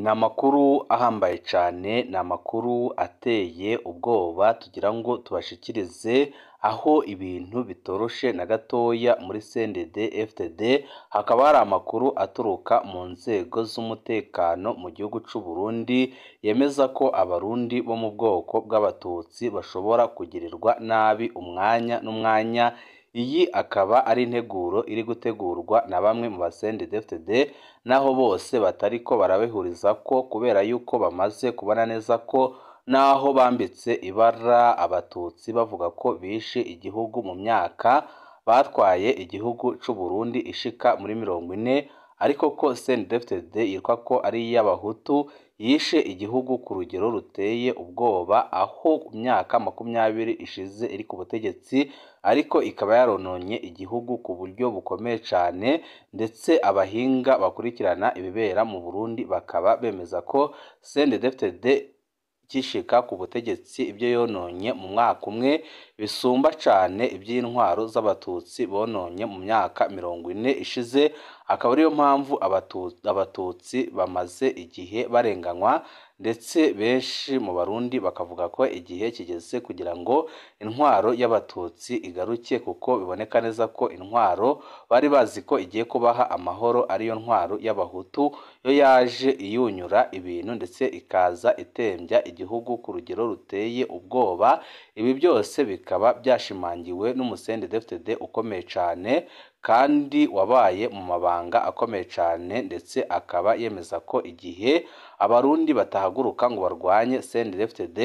Ni amakuru ahambaye cyane, ni amakuru ateye ubwoba tugira ngo tubashikirize, aho ibintu bitoroshe na gatoya muri CNDD-FDD, hakaba hari amakuru aturuka mu nzego z'umutekano mu gihugu cy'u Burundi, yemeza ko abarundi bo mu bwoko bw'abatutsi bashobora kugirirwa nabi umwanya n'umwanya. Iyi akaba ari integuro iri gutegurwa na bamwe mu ba CNDD-FDD, naho bose batariko barabihuriza ko, kubera yuko bamaze kubona neza ko naho bambitse ibara abatutsi bavuga ko bishe igihugu mu myaka batwaye igihugu cy'u Burundi ishika muri 40, ariko ko CNDD-FDD yitwa ko ari iy'abahutu yishe igihugu ku rugero ruteye ubwoba, aho ku myaka 20 ishize iri ku butegetsi, ariko ikaba yarononye igihugu ku buryo bukomeye cyane, ndetse abahinga bakurikirana ibibera mu Burundi bakaba bemeza ko CNDD-FDD kishika ku butegetsi ibyo yononye mu mwaka umwe bisumba cyane iby'intwaro z'abatutsi bononye mu myaka 40 ishize. Akaba ariyo mpamvu abatutsi bamaze igihe barenganywa, ndetse benshi mu Barundi bakavuga ko igihe kigeze kugira ngo intwaro y'abatutsi igaruke, kuko biboneka neza ko intwaro bari bazi ko igiye kubaha amahoro ariyo ntwaro y'abahutu, yo yaje iyunyura ibintu ndetse ikaza itembya igihugu ku rugero ruteye ubwoba. Ibi byose bikaba byashimangiwe n'umusendedefted ukomeye cyane kandi wabaye mu mabanga akomeye cyane, ndetse akaba yemeza ko igihe abarundi batahaguruka ngo barwanye CNDD-FDD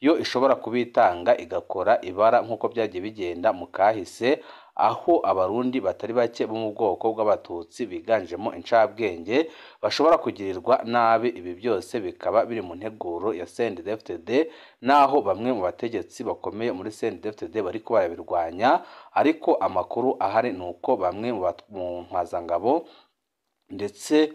yo ishobora kubitanga igakora ibara nk'uko byagiye bigenda mu kahise, aho abarundi batari bake bo mu bwoko bw'abatutsi biganjemo incabwenge bashobora kugirirwa nabi. Ibi byose bikaba biri mu nteguro ya CNDD-FDD, naho bamwe mu bategetsi bakomeye muri CNDD-FDD bari ko barabirwanya, ariko amakuru ahari ni uko bamwe mu mpazangabo ndetse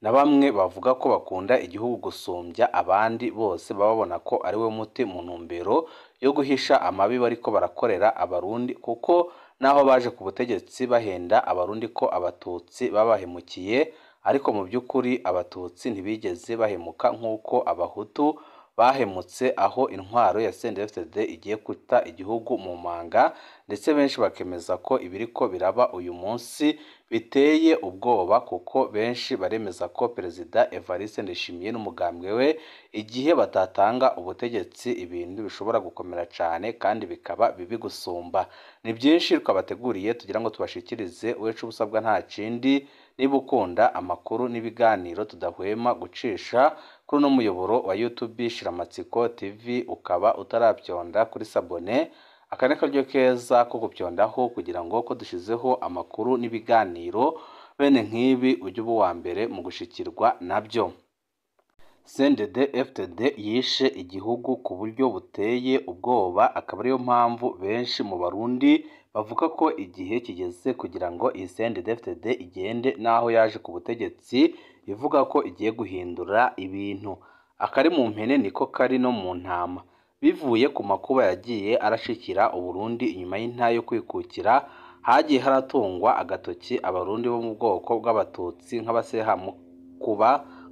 na bamwe bavuga ko bakunda igihugu gusumbya abandi bose, babona ko ari we muti mu ntumbero yo guhisha amabi bariko barakorera abarundi, kuko naho baje ku butegetsi bahenda abarundi ko abatutsi babahemukiye, ariko mu by'ukuri abatutsi ntibigeze bahemuka nk'uko abahutu bahemutse, aho intwaro ya CNDD-FDD igiye kuta igihugu mu manga, ndetse benshi bakemeza ko ibiriko biraba uyu munsi biteye ubwoba, kuko benshi baremeza ko Perezida Evariste Ndayishimiye n'umugambwe we igihe batatanga ubutegetsi ibintu bishobora gukomera cyane kandi bikaba bibi gusumba. Ni byinshi twabateguriye tugira ngo tubashikirize, uwecu ubusabwa nta kindi, niba ukunda amakuru n'ibiganiro tudahwema gucisha kuri uno muyoboro wa YouTube Shiramatsiko TV, ukaba utarabyonda kuri sabone, aka ni karyo keza ko gupyondaho kugira ngo ko dushizeho amakuru n'ibiganiro bene nk'ibi ujye uba uwa mbere mu gushikirwa nabyo. CNDD-FDD yishe igihugu ku buryo buteye ubwoba, akaba ariyo mpamvu benshi mu Barundi bavuga ko igihe kigeze kugira ngo iyi CNDD-FDD igende, naho yaje ku butegetsi ivuga ko igiye guhindura ibintu. Akari mu mpene niko kari no mu ntama. Bivuye ku makuba yagiye arashikira Uburundi inyuma y'inta yo kwikukira, hagiye haratungwa agatoki abarundi bo mu bwoko bw'abatutsi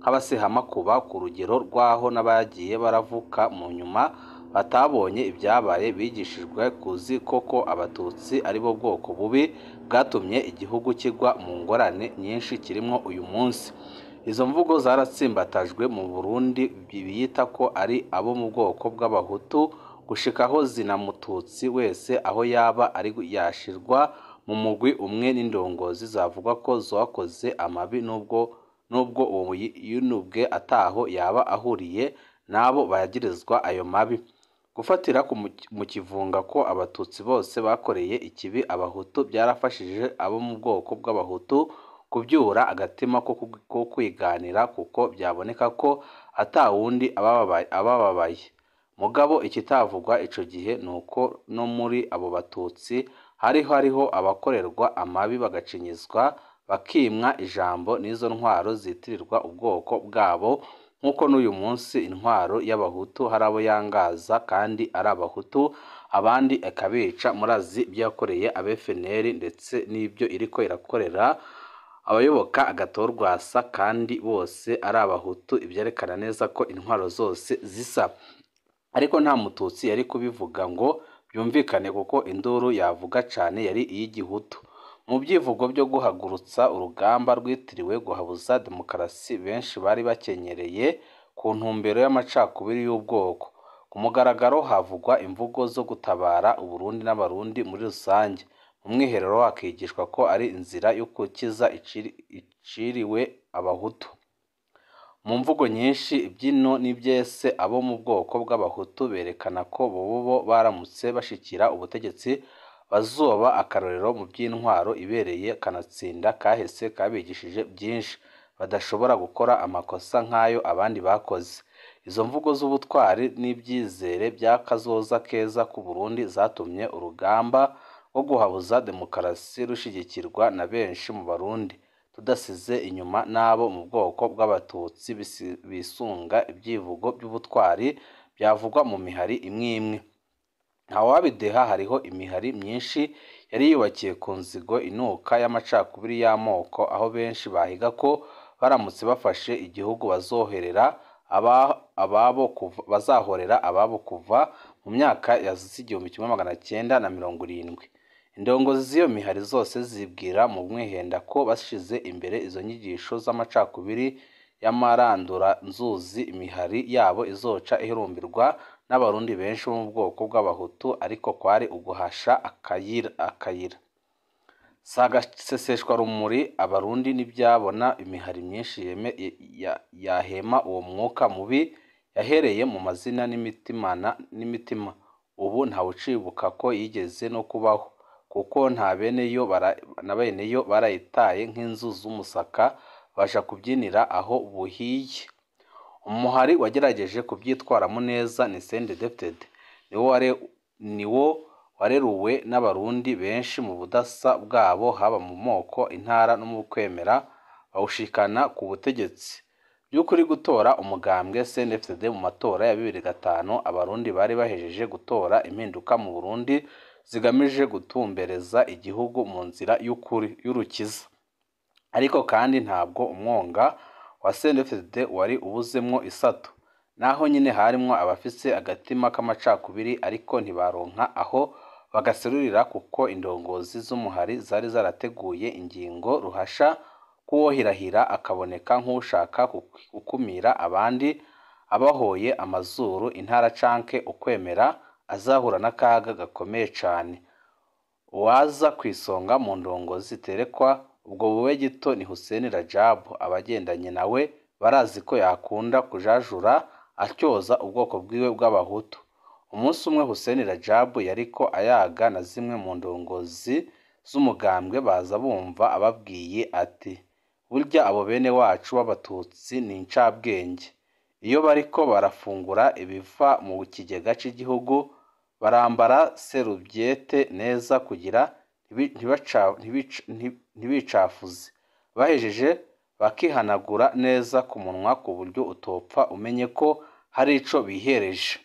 nk'abasehamakuba ku rugero rwaho n'abagiye baravuka mu nyuma batabonye ibyabaye, bigishijwe kuzi koko abatutsi ari bo bwoko bubi bwatumye igihugu kigwa mu ngorane nyinshi kirimo uyu munsi. Izo mvugo zaratsimbatajwe mu Burundi, biyita ko ari abo mu bwoko bw'abahutu, gushikaho zinamututsi wese aho yaba ari yashirwa mu mugwi umwe n'indongozi zavuga ko zakoze amabi, nubwo uwo yunubwe ataho yaba ahuriye nabo bayagirizwa ayo mabi. Gufatira mu kivunga ko abatutsi bose bakoreye ikibi abahutu byarafashije abo mu bwoko bw'abahutu kubyura agatima ko kwiganira, kuko byaboneka ko atawundi abababaye. Mugabo ikitavugwa ico gihe nuko no muri abo batutsi hariho abakorerwa amabi bagacinyizwa, bakimwa ijambo n'izo ntwaro zitirirwa ubwoko bwabo, nk'uko n'uyu munsi intwaro y'abahutu hari abo yangaza kandi ari abahutu, abandi akabica. Murazi byakoreye FNL ndetse n'ibyo iriko irakorera abayoboka Agathon Rwasa kandi bose ari abahutu, ibyerekana neza ko intwaro zose zisa. Ariko nta mututsi yari kubivuga ngo byumvikane kuko induru yavuga cyane yari iy'igihutu. Mu byivugo byo guhagurutsa urugamba rwitiriwe guhabuza demokarasi benshi bari bakenyereye ku ntumbero y'amacakubiri y'ubwoko. Ku mugaragaro havugwa imvugo zo gutabara Uburundi n'abarundi muri rusange. Mu mwiherero hakigishwa ko ari inzira yo gukiza iciriwe abahutu. Mu mvugo nyinshi ibyino n'ibyese abo mu bwoko bw'abahutu berekana ko bobo baramutse bashikira ubutegetsi bazoba akarorero mu by'intwaro ibereye, kanatsinda kahise kabigishije byinshi, badashobora gukora amakosa nk'ayo abandi bakoze. Izo mvugo z'ubutwari n'ibyizere by'akazoza keza ku Burundi zatumye urugamba rwo guhabuza demokarasi rushigikirwa na benshi mu Barundi, tudasize inyuma n'abo mu bwoko bw'abatutsi bisunga ibyivugo by'ubutwari byavugwa mu mihari imwe imwe. Ntawabideha, hariho imihari myinshi yari yubakiye ku nzigo inuka y'amacakubiri y'amoko, aho benshi bahiga ko baramutse bafashe igihugu bazahorera ababo kuva mu myaka ya 1970. Indongozi z'iyo mihari zose zibwira mu mwihenda ko bashize imbere izo nyigisho z'amacakubiri y'amarandura nzuzi, imihari yabo izoca ihurumbirwa n'abarundi benshi bo mu bwoko bw'abahutu, ariko kwari uguhasha akayira. Sagaseseshwa rumuri abarundi n'ibyabona imihari myinshi yahema uwo mwuka mubi yahereye mu mazina n'imitima. Ubu ntawucibuka ko yigeze no kubaho, kuko na beneyo barayitaye nk'inzu z'umusaka, baja kubyinira aho buhiye. Umuhari wagerageje kubyitwaramo neza ni CNDD-FDD, niwo wareruwe n'abarundi benshi mu budasa bwabo, haba mu moko, intara no mu kwemera, bawushikana ku butegetsi. By'ukuri gutora umugambwe CNDD-FDD mu matora ya 2005, abarundi bari bahejeje gutora impinduka mu Burundi zigamije gutumbereza igihugu mu nzira y'ukuri y'urukiza. Ariko kandi ntabwo umwonga wa CNDD-FDD wari ubuzemwo isato, naho nyine harimwo abafise agatima k'amacakubiri, ariko ntibaronka aho bagaserurira kuko indongozi z'umuhari zari zarateguye ingingo ruhasha kuwohirahira akaboneka nk'ushaka gukumira abandi, abahoye amazuru intara canke ukwemera azahura n'akaga gakomeye cane. Uwaza kwisonga mu ndongozi ziterekwa ubwo bube gito ni Hussein Rajab. Abagendanye nawe barazi ko yakunda kujajura atyoza ubwoko bwiwe bw'abahutu. Umunsi umwe Hussein Rajab yariko ayaga na zimwe mu ndongozi z'umugambwe, baza bumva ababwiye ati burya abo bene wacu b'abatutsi ni incabwenge, iyo bariko barafungura ibiva mu kigega cy'igihugu barambara serubyete neza kugira ntibicafuze, bahejeje bakihanagura neza ku munwa ku buryo utopfa umenye ko hari ico bihereje.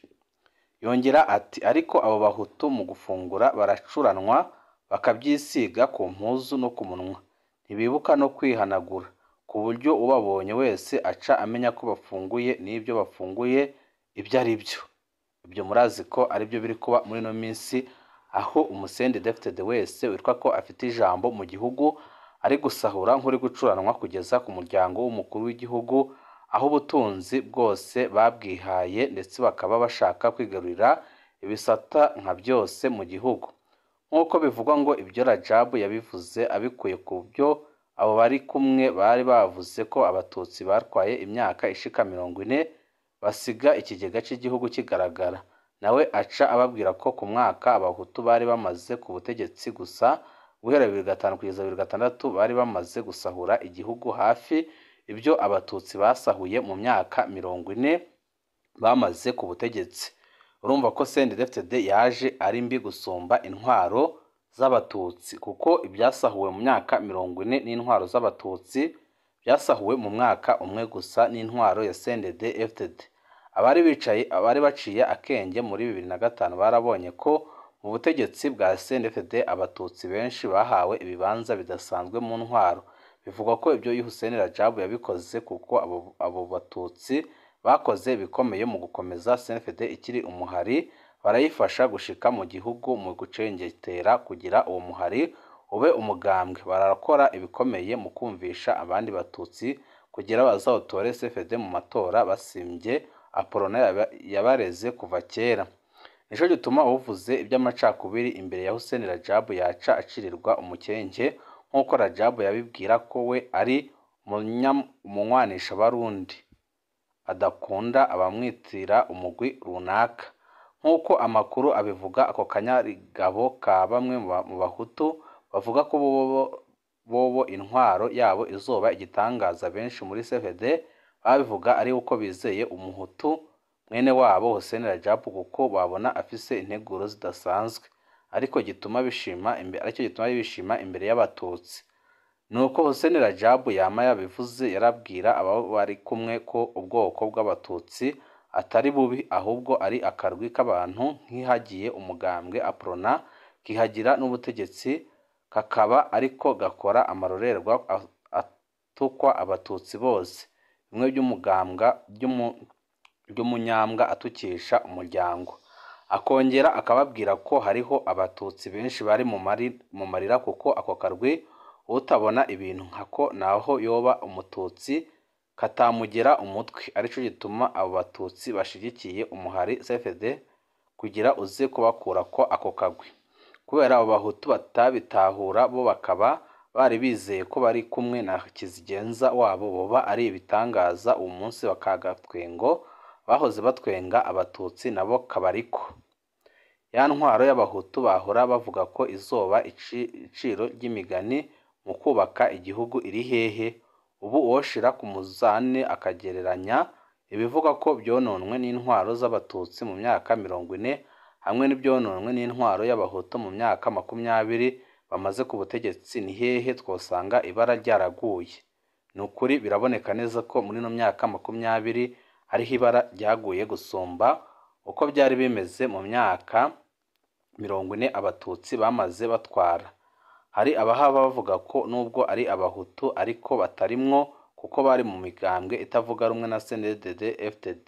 Yongera ati ariko abo bahutu mu gufungura baracuranwa bakabyisiga ku mpuzu no ku munwa, ntibibuka no kwihanagura, ku buryo ubabonye wese aca amenya ko bafunguye n'ibyo bafunguye ibyo ari byo. Ibyo murazi ko ari byo biri kuba muri no minsi, aho CNDD-FDD wese witwa ko afite ijambo mu gihugu ari gusahura nk'uri gucuranwa kugeza ku muryango w'umukuru w'igihugu, aho ubutunzi bwose babwihaye ndetse bakaba bashaka kwigarurira ibisata nka byose mu gihugu. Nk'uko bivugwa ngo ibyo Rajab yabivuze abikuye ku byo abo bari kumwe bari bavuze ko abatutsi barwaye imyaka ishika 40 basiga ikigega cy'igihugu kigaragara. Nawe aca ababwira ko ku mwaka abahutu bari bamaze ku butegetsi gusa guhera 2005 kugeza 2006 bari bamaze gusahura igihugu hafi ibyo abatutsi basahuye mu myaka 40 bamaze ku butegetsi. Urumva ko CNDD-FDD yaje ari mbi gusumba intwaro z'abatutsi, kuko ibyasahuwe mu myaka 40 n'intwaro z'abatutsi byasahuwe mu mwaka umwe gusa n'intwaro ya CNDD-FDD. Abari baciye akenge muri 2005 barabonye ko mu butegetsi bwa CNDD-FDD abatutsi benshi bahawe ibibanza bidasanzwe mu ntwaro, bivugwa ko ibyo Hussein Rajab yabikoze kuko abo batutsi bakoze ibikomeye mu gukomeza CNDD ikiri umuhari, barayifasha gushika mu gihugu mu gucengetera kugira uwo muhari ube umugambwe, barakora ibikomeye mu kumvisha abandi batutsi kugira bazawutore CNDD mu matora basimbye Apolona yabareze kuva kera. Nico gituma uvuze iby'amacakubiri imbere ya Hussein Rajab yaca acirirwa umukenke, nk'uko Rajab yabibwira ko we ari umunywanisha barundi adakunda abamwitira umugwi runaka. Nk'uko amakuru abivuga, ako kanyarigabo ka bamwe mu bahutu bavuga ko bobo intwaro yabo izoba igitangaza, benshi muri CNDD babivuga ari uko bizeye umuhutu mwene wabo Hussein Rajab kuko babona afise integuro zidasanzwe, aricyo gituma bishima imbere y'abatutsi. Nuko Hussein Rajab yama yabivuze, yarabwira abo bari kumwe ko ubwoko bw'abatutsi atari bubi, ahubwo ari akarwi k'abantu nk'ihagiye umugambwe Apolona, kihagira n'ubutegetsi, kakaba ariko gakora amarorerwa atukwa abatutsi bose, bimwe by'umunyambwa atukisha umuryango. Akongera akababwira ko hariho abatutsi benshi bari mu marira kuko ako karwi utabona ibintu nkako naho yoba umututsi katamugera umutwe, arico gituma abo batutsi bashigikiye umuhari CNDD kugira uze kubakura ko ako kagwi. Kubera abo bahutu batabitahura, bo bakaba bari bizeye ko bari kumwe na kizigenza wabo boba ari ibitangaza, uwo munsi bakagatwengo bahoze batwenga abatutsi nabo kabariko. Ya ntwaro y'abahutu bahora bavuga ko izoba iciro ry'imigani mu kubaka igihugu iri hehe? Ubu woshira ku muzane akagereranya ibivuga ko byononwe n'intwaro z'abatutsi mu myaka 40 hamwe n'ibyononwe n'intwaro y'abahutu mu myaka 20 bamaze ku butegetsi, ni hehe twosanga ibara ryaraguye? Ni ukuri biraboneka neza ko muri no myaka 20 hariho ibara ryaguye gusumba uko byari bimeze mu myaka 40 abatutsi bamaze batwara. Hari abahaba bavuga ko nubwo ari abahutu ariko batarimwo kuko bari mu migambwe itavuga rumwe na CNDD FDD.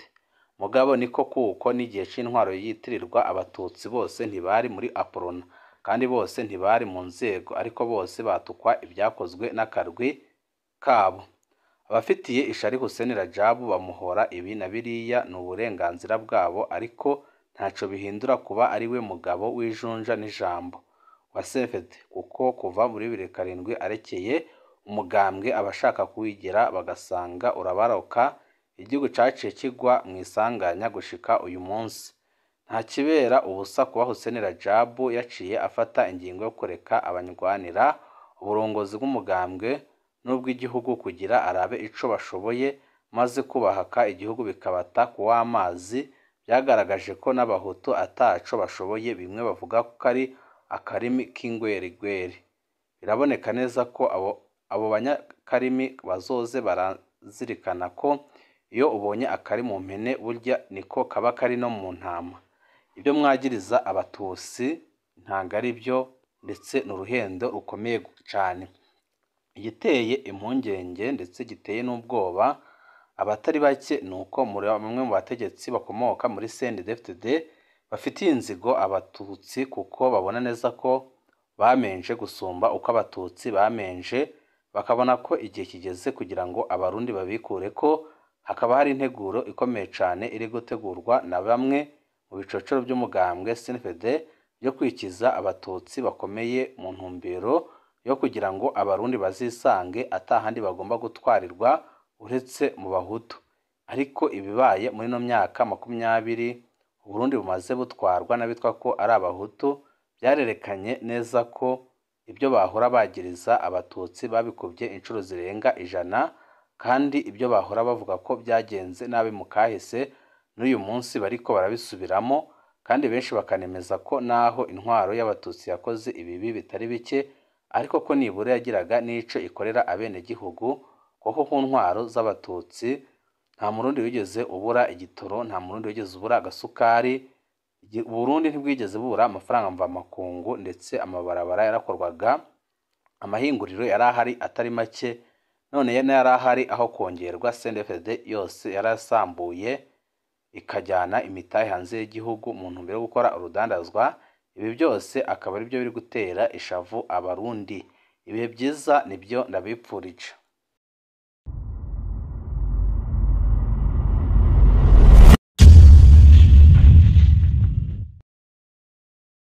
Mugabo niko kuko n'igihe c'intwaro yitirirwa abatutsi bose ntibari muri Apolona, kandi bose ntibari mu nzego, ariko bose batukwa ibyakozwe n'akarwi kabo. Abafitiye ishari Hussein Rajab bamuhora ibi na biriya n'uburenganzira bwabo, ariko ntaco bihindura kuba ari we mugabo w'ijunja n'ijambo wa CNDD, kuko kuva muri 2007 arekeye umugambwe abashaka kuwigira bagasanga urabaroka, igihugu caciye kigwa mu isanganya gushika uyu munsi. Nta kibera ubusa kuba Hussein Rajab yaciye afata ingingo yo kureka abanyarwanira uburongozi bw'umugambwe n'ubw'igihugu kugira arabe ico bashoboye, maze kubahaka igihugu bikabata ku w'amazi. Byagaragaje ko n'abahutu ataco bashoboye, bimwe bavuga ko ari akarimi k'ingwerigweri. Biraboneka neza ko abo banyakarimi bazoze barazirikana ko iyo ubonye akari mu mpene burya niko kaba kari no mu ntama. Ibyo mwagiriza abatutsi ntago ari byo, ndetse n'uruhendo rukomeye cyane. Igiteye impungenge ndetse giteye n'ubwoba abatari bake nuko muri bamwe mu bategetsi bakomoka muri CNDD-FDD bafitiye inzigo abatutsi, kuko babona neza ko bamenje gusumba uko abatutsi bamenje, bakabona ko igihe kigeze kugira ngo abarundi babikure ko. Hakaba hari integuro ikomeye cyane iri gutegurwa na bamwe mu bicocoro by'umugambwe CNDD yo kwikiza abatutsi bakomeye mu ntumbero yo kugira ngo abarundi bazisange atahandi bagomba gutwarirwa uretse mu bahutu. Ariko ibibaye muri no myaka 20 Uburundi bumaze butwarwa n'abitwa ko ari abahutu, byarerekanye neza ko ibyo bahora bagiriza abatutsi babikubye inshuro zirenga 100, kandi ibyo bahora bavuga ko byagenze nabi mu kahise n'uyu munsi bariko barabisubiramo, kandi benshi bakanemeza ko naho intwaro y'abatutsi yakoze ibibi bitari bike, ariko ko nibura yagiraga n'ico ikorera abene gihugu, kuko ku ntwaro z'abatutsi nta murundi wigeze ubura igitoro, nta murundi wigeze ubura agasukari, Burundi ntibwigeze bubura amafaranga mva makungu, ndetse amabarabara yarakorwaga amahinguriro yari ahari atari make, none yari ahari aho kongerwa CNDD-FDD yose yarasambuye ikajyana imitahe hanze y'igihugu mu ntumbero yo gukora urudandazwa. Ibi byose akaba ari byo biri gutera ishavu abarundi. Ibihe byiza nibyo ndabipfurije.